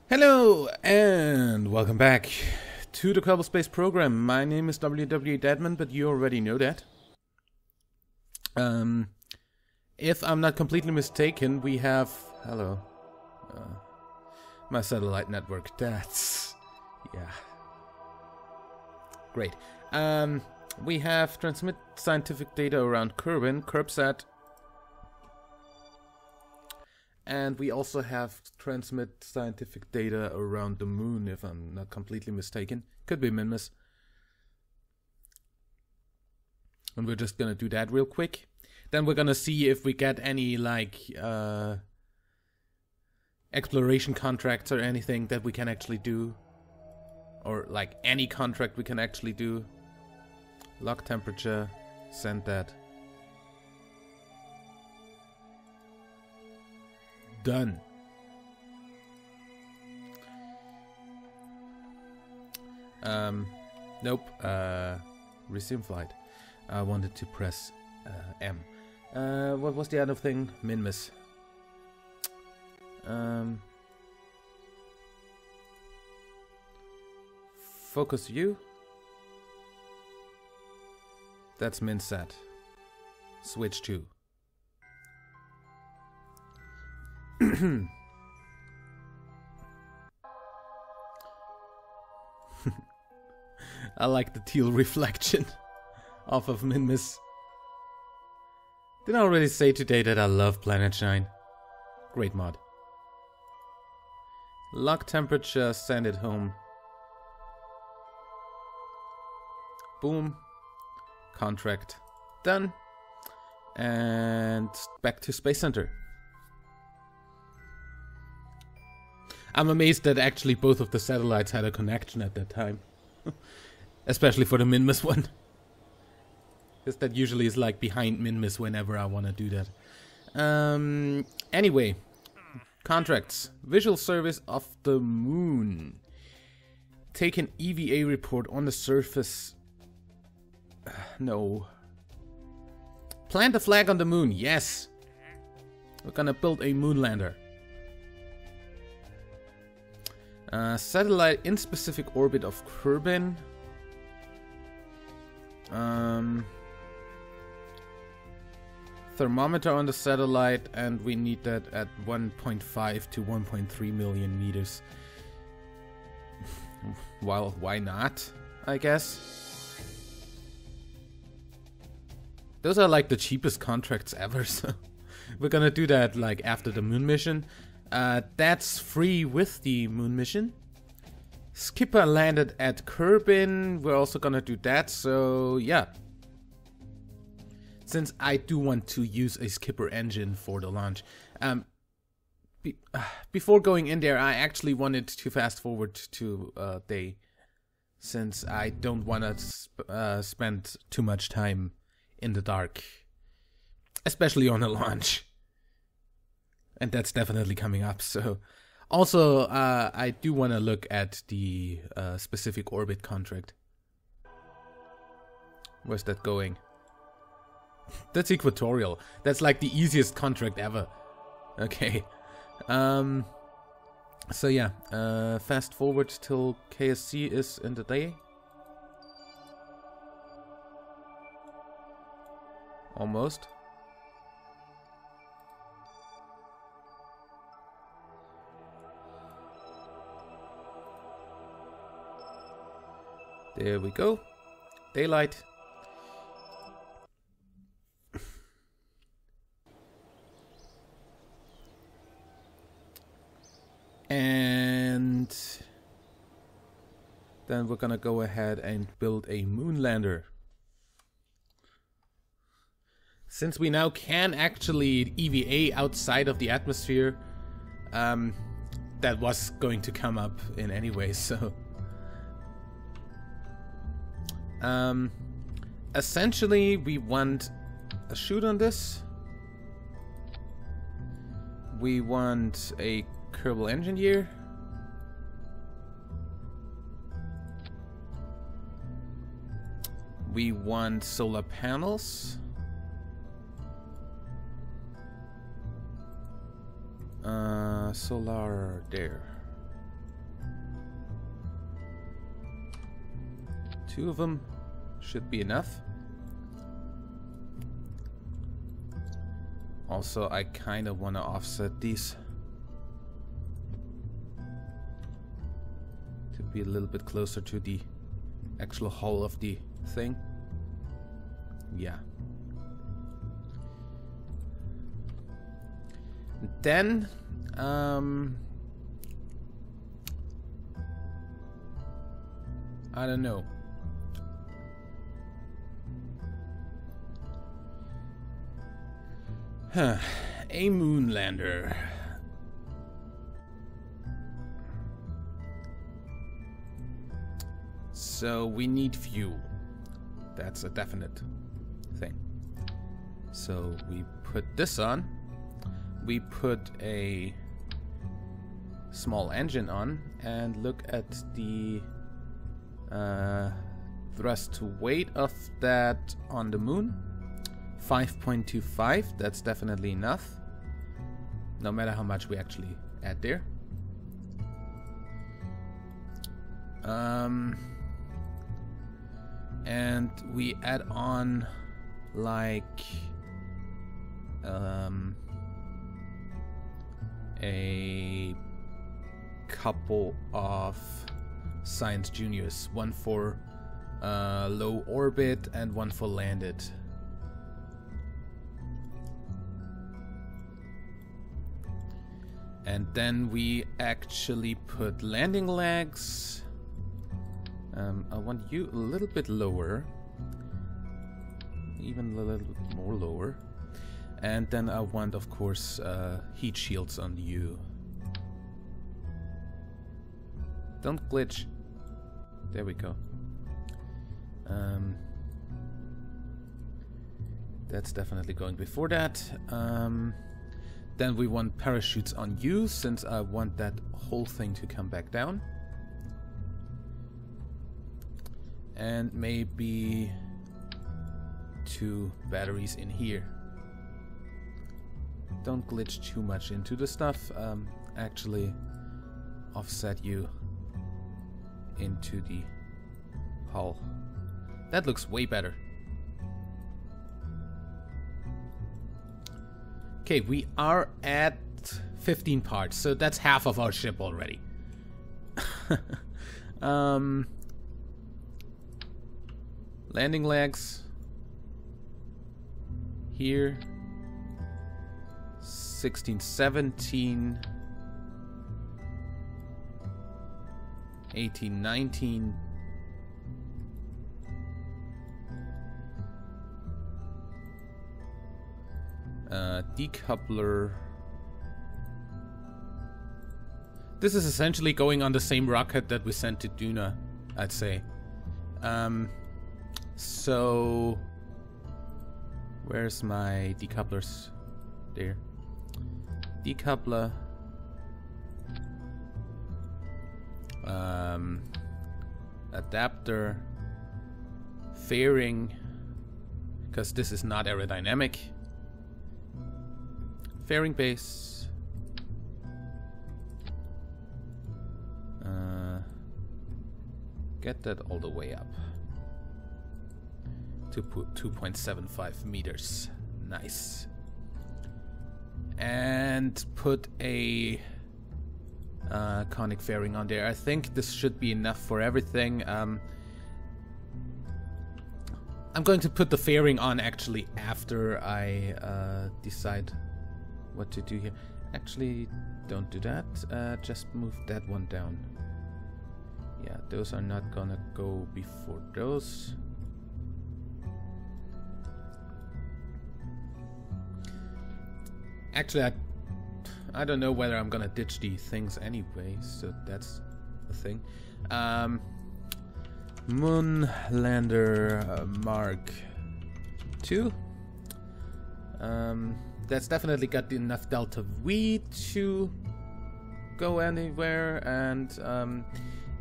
Hello and welcome back to the Kerbal Space program. My name is WWEdeadman, but you already know that. If I'm not completely mistaken, we have... Hello. My satellite network. That's... yeah. Great. We have transmit scientific data around Kerbsat. And we also have transmit scientific data around the moon, if I'm not completely mistaken. Could be Minmus. And we're just gonna do that real quick. Then we're gonna see if we get any, like, exploration contracts or anything that we can actually do. Or, like, any contract we can actually do. Lock temperature. Send that. Done. Nope. Resume flight. I wanted to press M. What was the other thing? Minmus. Focus view. That's Minsat. Switch to. I like the teal reflection off of Minmus. Did I already say today that I love Planet Shine? Great mod. Lock temperature, send it home. Boom. Contract done. And back to Space Center. I'm amazed that actually both of the satellites had a connection at that time. Especially for the Minmus one. Because that usually is like behind Minmus whenever I want to do that. Anyway. Contracts. Visual service of the moon. Take an EVA report on the surface. No. Plant a flag on the moon. Yes. We're gonna build a moon lander. Satellite in specific orbit of Kerbal. Thermometer on the satellite, and we need that at 1.5 to 1.3 million meters. Well, why not? I guess. Those are like the cheapest contracts ever, so we're gonna do that like after the moon mission. That's free with the moon mission. Skipper landed at Kerbal. We're also gonna do that, so yeah. Since I do want to use a skipper engine for the launch. Before going in there, I actually wanted to fast forward to day. Since I don't want to spend too much time in the dark. Especially on a launch. And that's definitely coming up, so... Also, I do want to look at the specific orbit contract. Where's that going? That's equatorial. That's like the easiest contract ever. Okay. So yeah, fast forward till KSC is in the day. Almost. There we go. Daylight. And then we're gonna go ahead and build a moon lander. Since we now can actually EVA outside of the atmosphere, that was going to come up in any way, so... essentially, we want a chute on this. We want a Kerbal engineer. We want solar panels. Solar there. 2 of them should be enough. Also, I kind of want to offset these to be a little bit closer to the actual hull of the thing. Yeah. Then, I don't know. Huh. A moonlander. So we need fuel. That's a definite thing. So we put this on. We put a small engine on and look at the thrust to weight of that on the moon. 5.25, that's definitely enough. No matter how much we actually add there. And we add on like a couple of science juniors, one for low orbit and one for landed. And then we actually put landing legs. I want you a little bit lower, even a little bit more lower. And then I want, of course, heat shields on you. Don't glitch. There we go. That's definitely going before that. Then we want parachutes on you, since I want that whole thing to come back down. And maybe 2 batteries in here. Don't glitch too much into the stuff. Actually offset you into the hull. That looks way better. Okay, we are at 15 parts, so that's half of our ship already. Landing legs here. 16, 17, 18, 19. Decoupler. This is essentially going on the same rocket that we sent to Duna, I'd say. So where's my decouplers? There. Decoupler. Adapter. Fairing. Because this is not aerodynamic. Fairing base. Get that all the way up to 2.75 meters. Nice. And put a conic fairing on there. I think this should be enough for everything. I'm going to put the fairing on actually after I decide what to do here. Actually, don't do that. Just move that one down. Yeah, those are not gonna go before those. Actually, I don't know whether I'm gonna ditch these things anyway, so that's the thing. Moonlander Mark II. That's definitely got enough delta V to go anywhere, and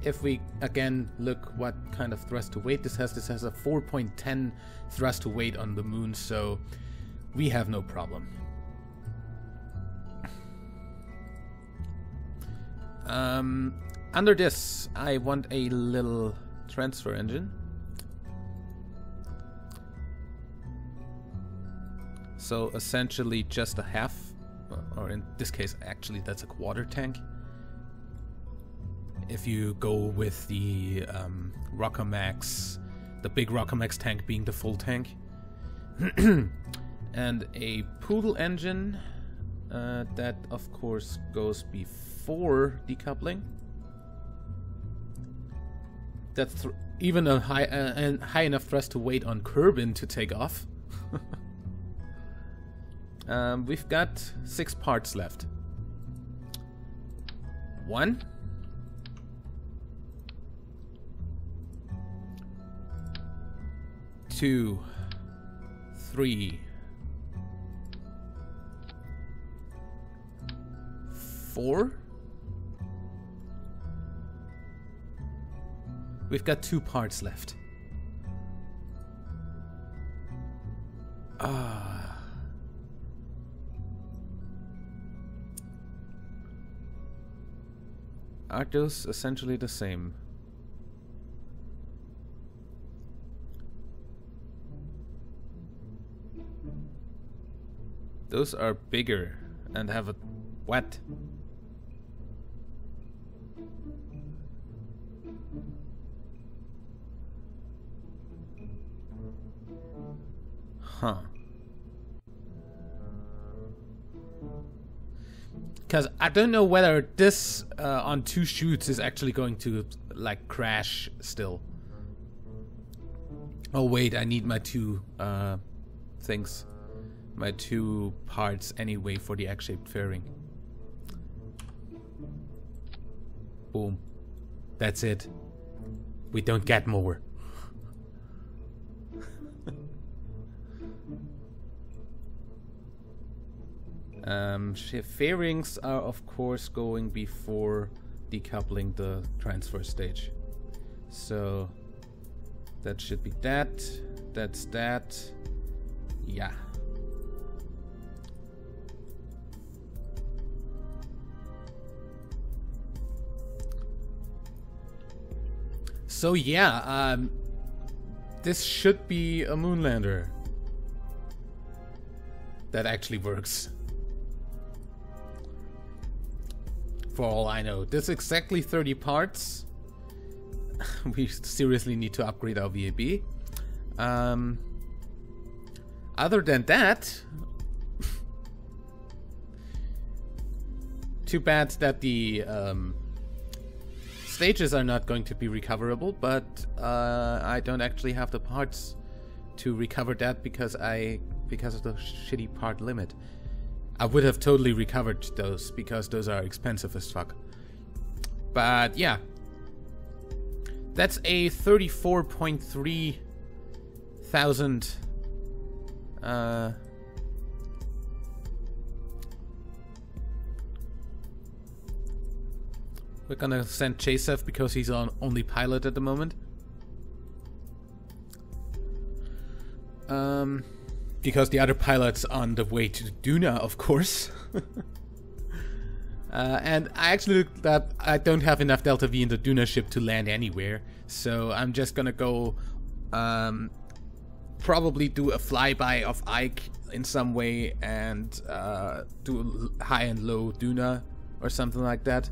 if we again look what kind of thrust to weight this has a 4.10 thrust to weight on the moon, so we have no problem. Under this, I want a little transfer engine. So essentially just a half, or in this case actually that's a quarter tank. If you go with the Rockomax, the big Rockomax tank being the full tank. And a Poodle engine that of course goes before decoupling. That's even a high enough thrust to wait on Kerbal to take off. We've got 6 parts left. 1. 2. 3. 4. We've got 2 parts left. Are those essentially the same? Those are bigger and have a what? Huh. Because I don't know whether this on 2 shoots is actually going to like crash still. Oh wait, I need my 2 things. My 2 parts anyway for the egg-shaped fairing. Boom. That's it. We don't get more. Fairings are of course going before decoupling the transfer stage. So that should be that. That's that. Yeah. So yeah, this should be a moonlander that actually works. For all I know, there's exactly 30 parts. We seriously need to upgrade our VAB. Other than that, too bad that the stages are not going to be recoverable, but I don't actually have the parts to recover that because of the shitty part limit. I would have totally recovered those because those are expensive as fuck. But yeah, that's a 34.3 thousand we're gonna send Chasef because he's on only pilot at the moment. Because the other pilot's on the way to Duna, of course. And I actually looked up, I don't have enough Delta V in the Duna ship to land anywhere. So I'm just gonna go probably do a flyby of Ike in some way and do high and low Duna or something like that.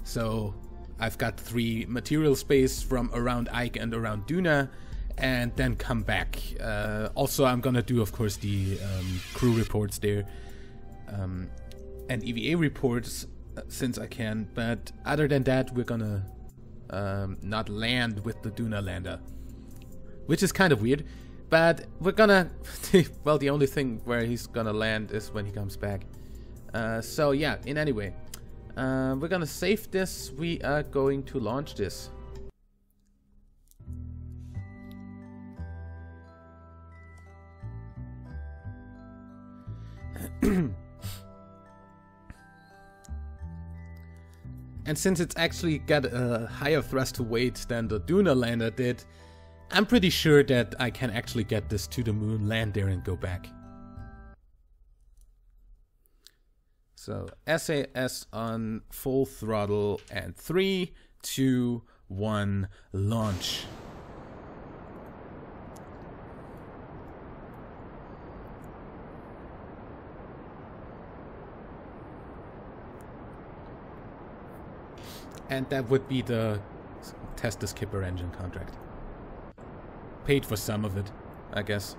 So I've got 3 material space from around Ike and around Duna, and then come back. Also, I'm gonna do, of course, the crew reports there, and EVA reports since I can. But other than that, we're gonna not land with the Duna lander, which is kind of weird. But we're gonna, well, the only thing where he's gonna land is when he comes back. So yeah, in any way, we're gonna save this. We are going to launch this. And since it's actually got a higher thrust to weight than the Duna lander did, I'm pretty sure that I can actually get this to the moon, land there and go back. So SAS on full throttle and 3, 2, 1, launch. And that would be the test the skipper engine contract. Paid for some of it, I guess.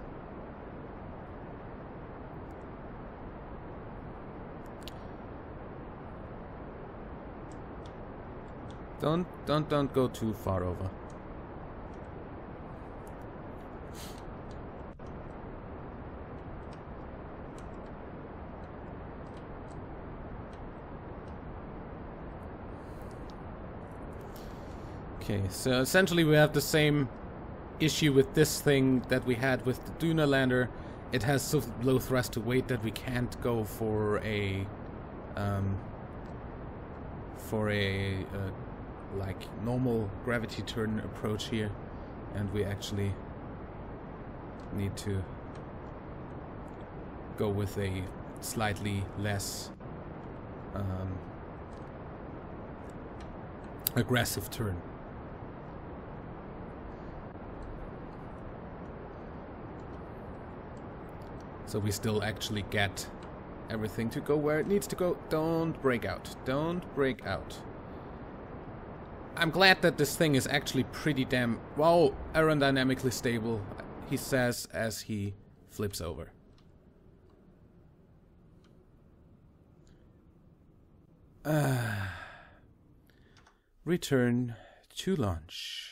Don't go too far over. Okay, so essentially we have the same issue with this thing that we had with the Duna lander. It has so low thrust to weight that we can't go for a like normal gravity turn approach here, and we actually need to go with a slightly less aggressive turn. So we still actually get everything to go where it needs to go. Don't break out. Don't break out. I'm glad that this thing is actually pretty damn, well, aerodynamically stable, he says as he flips over. Return to launch.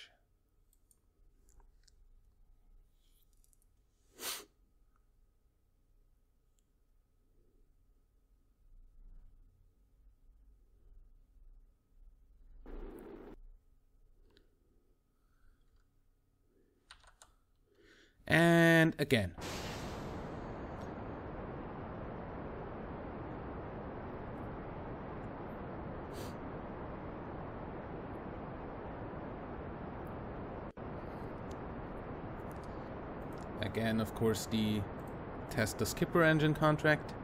And again. Again, of course, the test the skipper engine contract.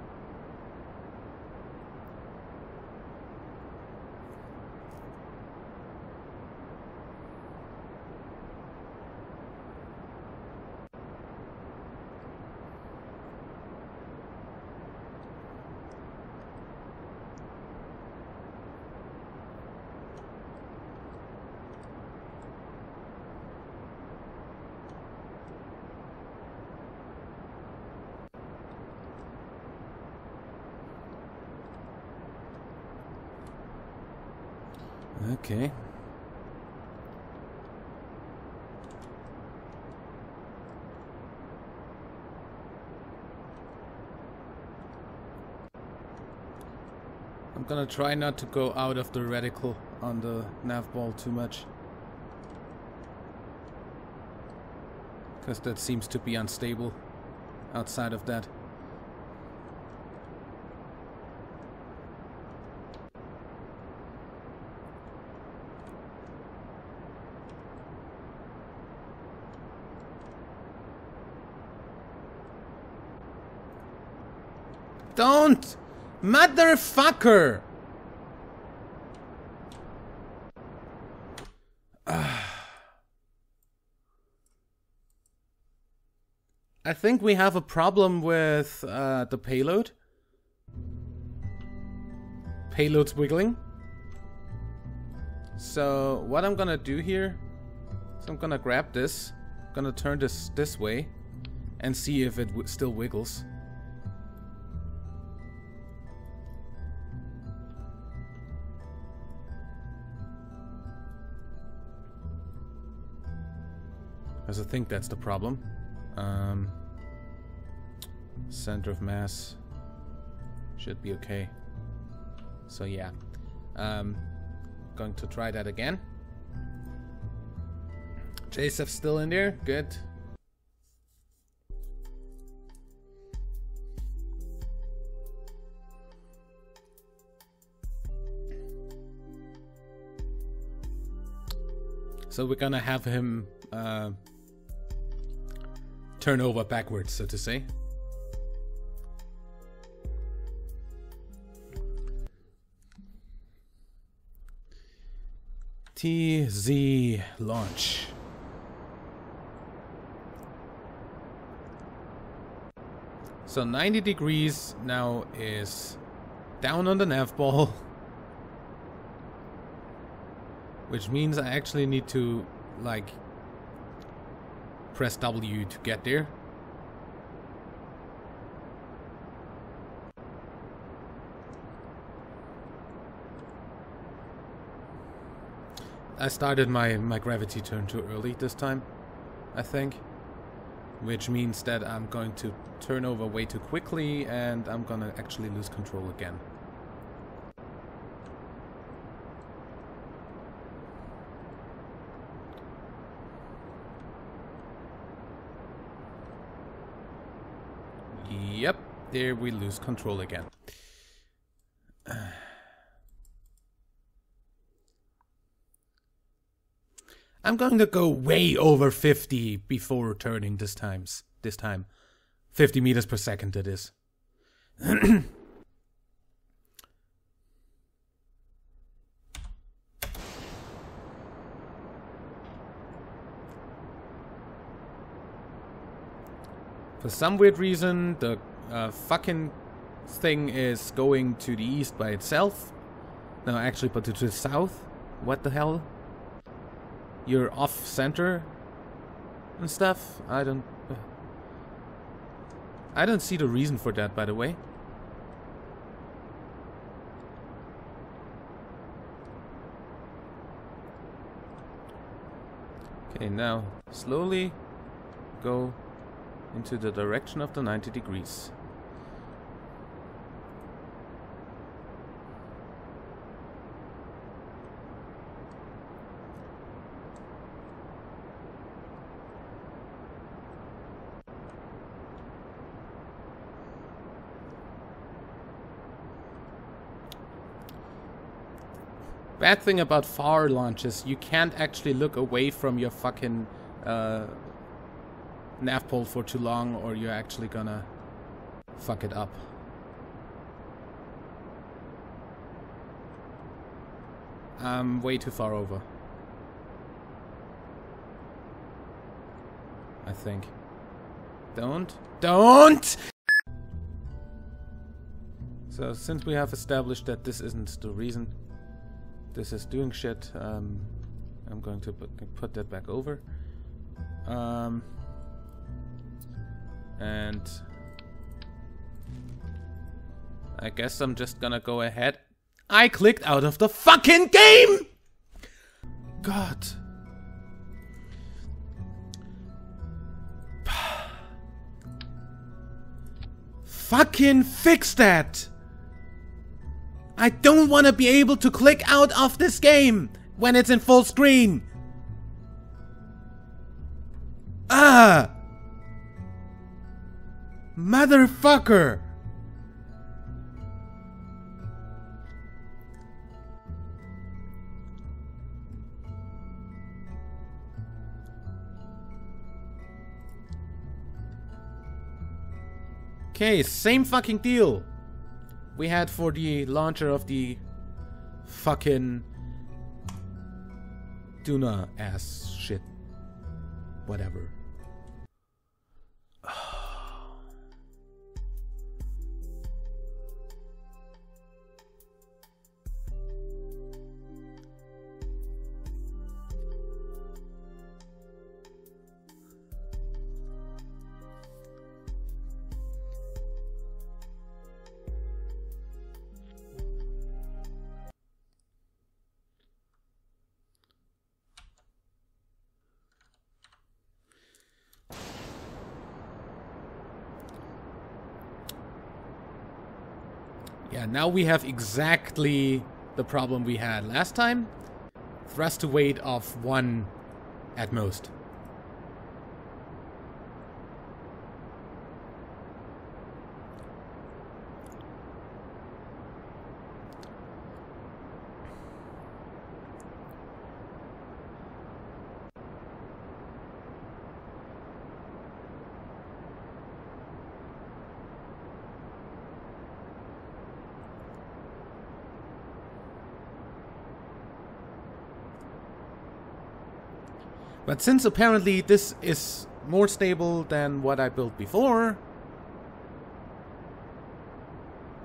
Okay. I'm gonna try not to go out of the reticle on the nav ball too much, because that seems to be unstable outside of that. Don't! Motherfucker! I think we have a problem with the payload. Payload's wiggling. So what I'm gonna do here is I'm gonna grab this, gonna turn this way, and see if it still wiggles. Because I think that's the problem. Center of mass should be okay. So yeah, going to try that again. JSF's still in there, good. So we're gonna have him turn over backwards, so to say. TZ launch. So 90 degrees now is down on the nav ball. Which means I actually need to, like, press W to get there. I started my gravity turn too early this time, I think. Which means that I'm going to turn over way too quickly and I'm gonna actually lose control again. Yep, there we lose control again. I'm going to go way over 50 before turning this time. 50 meters per second it is. For some weird reason, the fucking thing is going to the east by itself. No, actually, but to the south. What the hell? You're off center and stuff. I don't see the reason for that, by the way. Okay, now slowly go into the direction of the 90 degrees. Bad thing about far launches, you can't actually look away from your fucking nav pole for too long or you're actually gonna fuck it up. I'm way too far over, I think. Don't! So since we have established that this isn't the reason this is doing shit, I'm going to put that back over. And I guess I'm just gonna go ahead. I clicked out of the fucking game! God. Fucking fix that! I don't want to be able to click out of this game when it's in full screen. Ah! Motherfucker! Okay, same fucking deal we had for the launcher of the fucking Duna ass shit. Whatever. Yeah, now we have exactly the problem we had last time. Thrust to weight of 1 at most. But since apparently this is more stable than what I built before,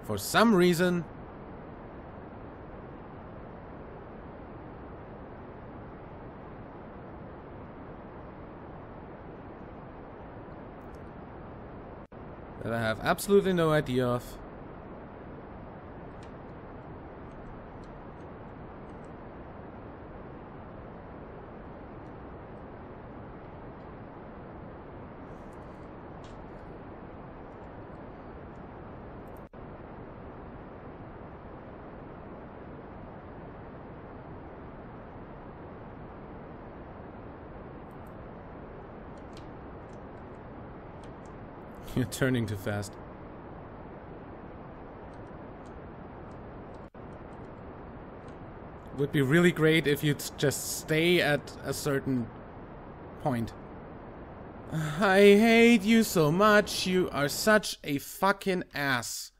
for some reason, that I have absolutely no idea of. You're turning too fast. Would be really great if you'd just stay at a certain point. I hate you so much. You are such a fucking ass.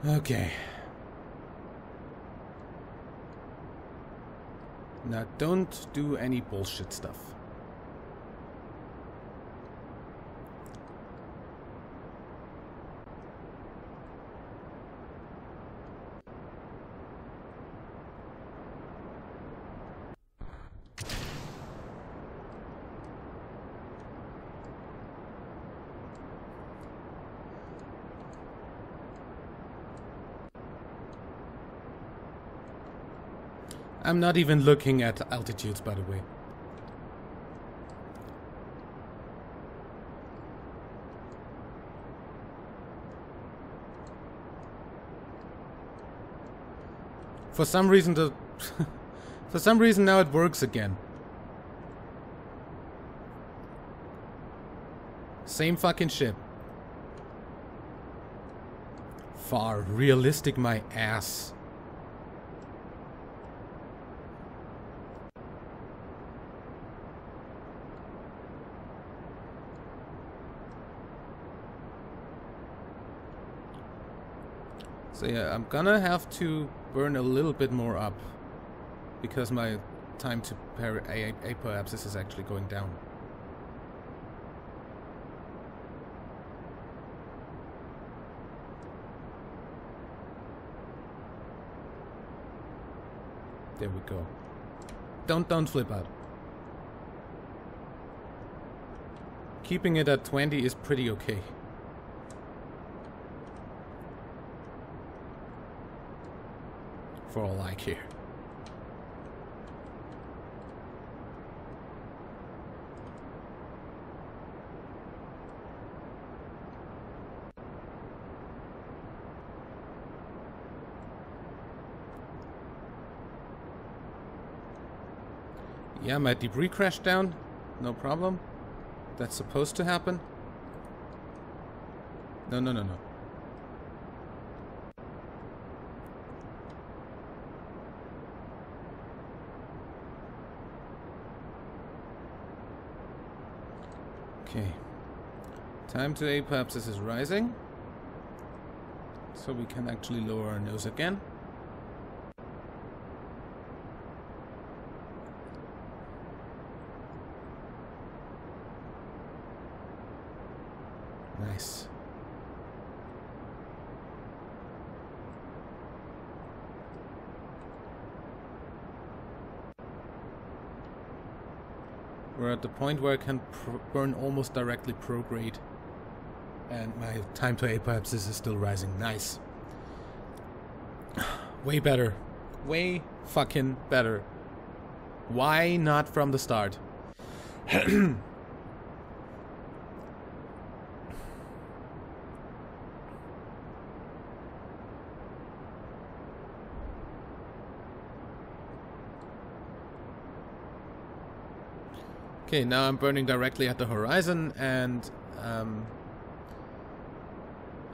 Okay. Now don't do any bullshit stuff. I'm not even looking at altitudes, by the way. For some reason for some reason now it works again. Same fucking shit. Far realistic my ass. So yeah, I'm gonna have to burn a little bit more up because my time to apoapsis is actually going down. There we go. Don't flip out. Keeping it at 20 is pretty okay. For all I care. Yeah, my debris crashed down. No problem. That's supposed to happen. No. Okay. Time to apoapsis is rising. So we can actually lower our nose again. Nice. We're at the point where I can burn almost directly prograde. And my time to apoapsis is still rising. Nice. Way better. Way fucking better. Why not from the start? Okay, now I'm burning directly at the horizon, and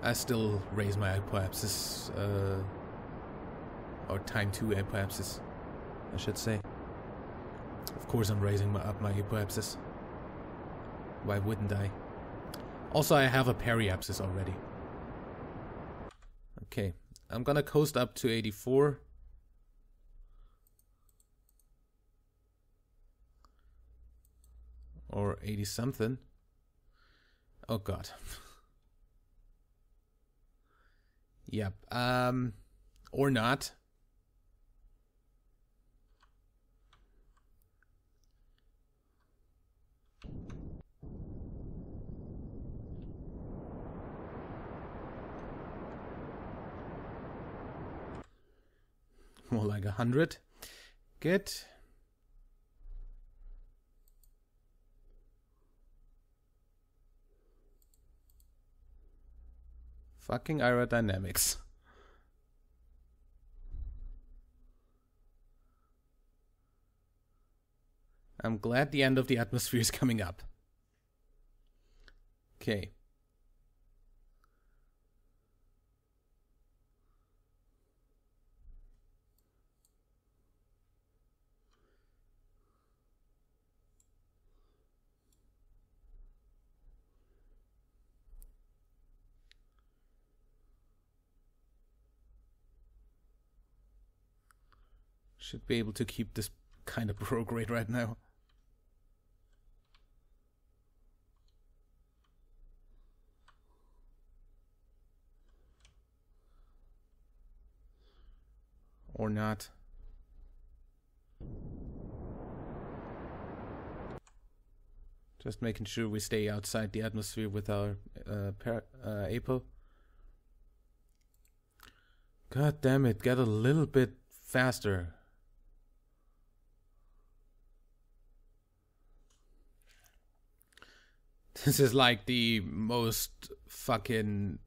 I still raise my apoapsis, or time to apoapsis, I should say. Of course I'm raising up my apoapsis. Why wouldn't I? Also, I have a periapsis already. Okay, I'm gonna coast up to 84. Or 80 something. Oh god. Yep. Or not. More like 100. Good. Fucking aerodynamics. I'm glad the end of the atmosphere is coming up. Okay. Should be able to keep this kind of prograde right now. Or not. Just making sure we stay outside the atmosphere with our APO. God damn it, get a little bit faster. This is like the most fucking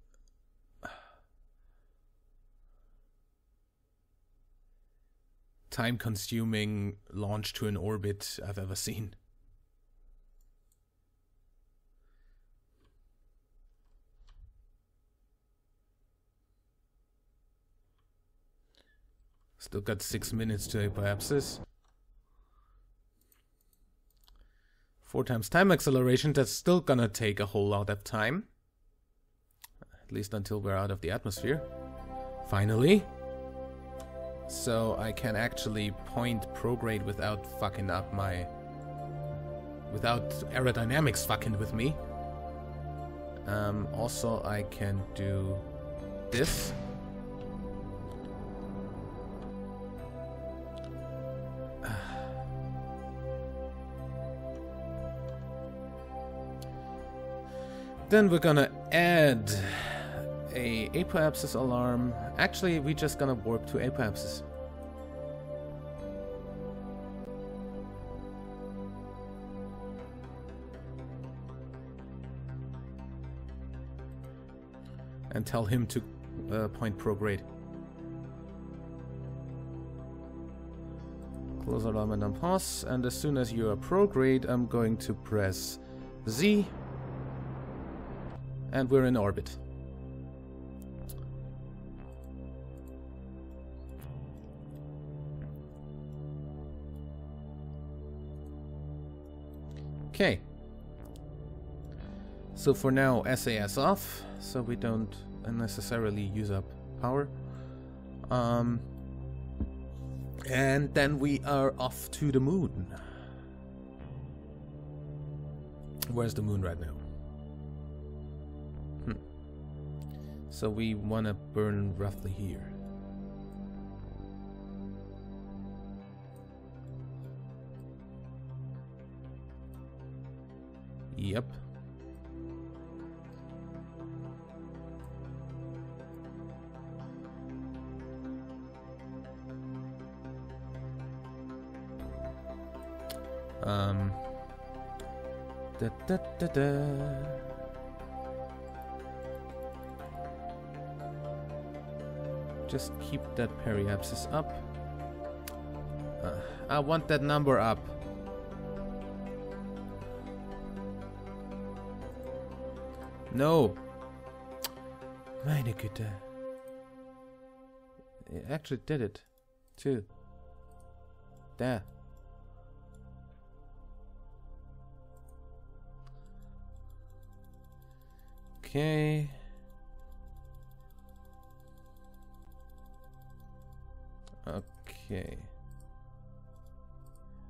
time-consuming launch to an orbit I've ever seen. Still got 6 minutes to apoapsis. 4 times time acceleration, that's still gonna take a whole lot of time. At least until we're out of the atmosphere. Finally. So I can actually point prograde without fucking up my... without aerodynamics fucking with me. Also I can do this. Then we're gonna add a apoapsis alarm. Actually, we're just gonna warp to apoapsis. And tell him to point prograde. Close alarm and unpause. And as soon as you are prograde, I'm going to press Z. And we're in orbit. Okay. So for now, SAS off, so we don't unnecessarily use up power. And then we are off to the moon. Where's the moon right now? So we want to burn roughly here. Yep. Da da da da. Just keep that periapsis up. I want that number up. No. Meine Güte. It actually did it. Too. There. Okay. Okay.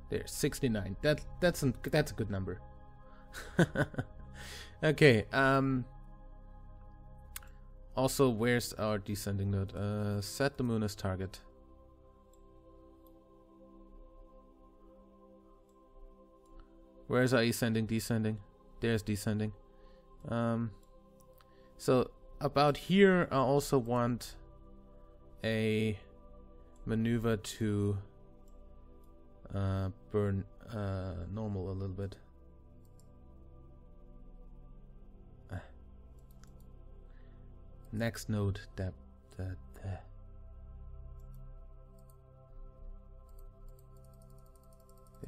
There's 69. That's a good number. Okay. Also, where's our descending node? Set the moon as target. Where's our ascending, descending? There's descending. So about here, I also want a maneuver to burn normal a little bit. Next node, there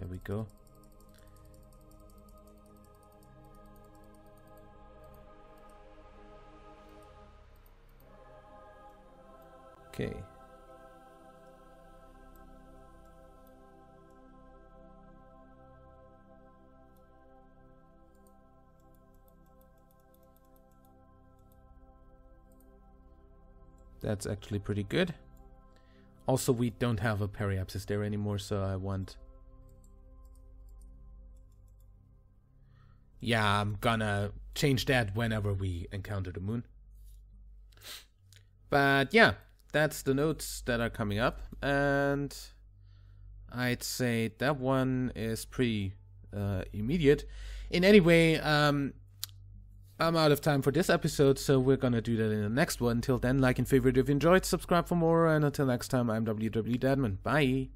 we go. Okay. That's actually pretty good. Also, we don't have a periapsis there anymore, so I want... Yeah, I'm gonna change that whenever we encounter the moon. But yeah, that's the nodes that are coming up, and I'd say that one is pretty immediate. In any way, I'm out of time for this episode, so we're gonna do that in the next one. Until then, like and favorite if you enjoyed, subscribe for more, and until next time, I'm WWEdeadman. Bye!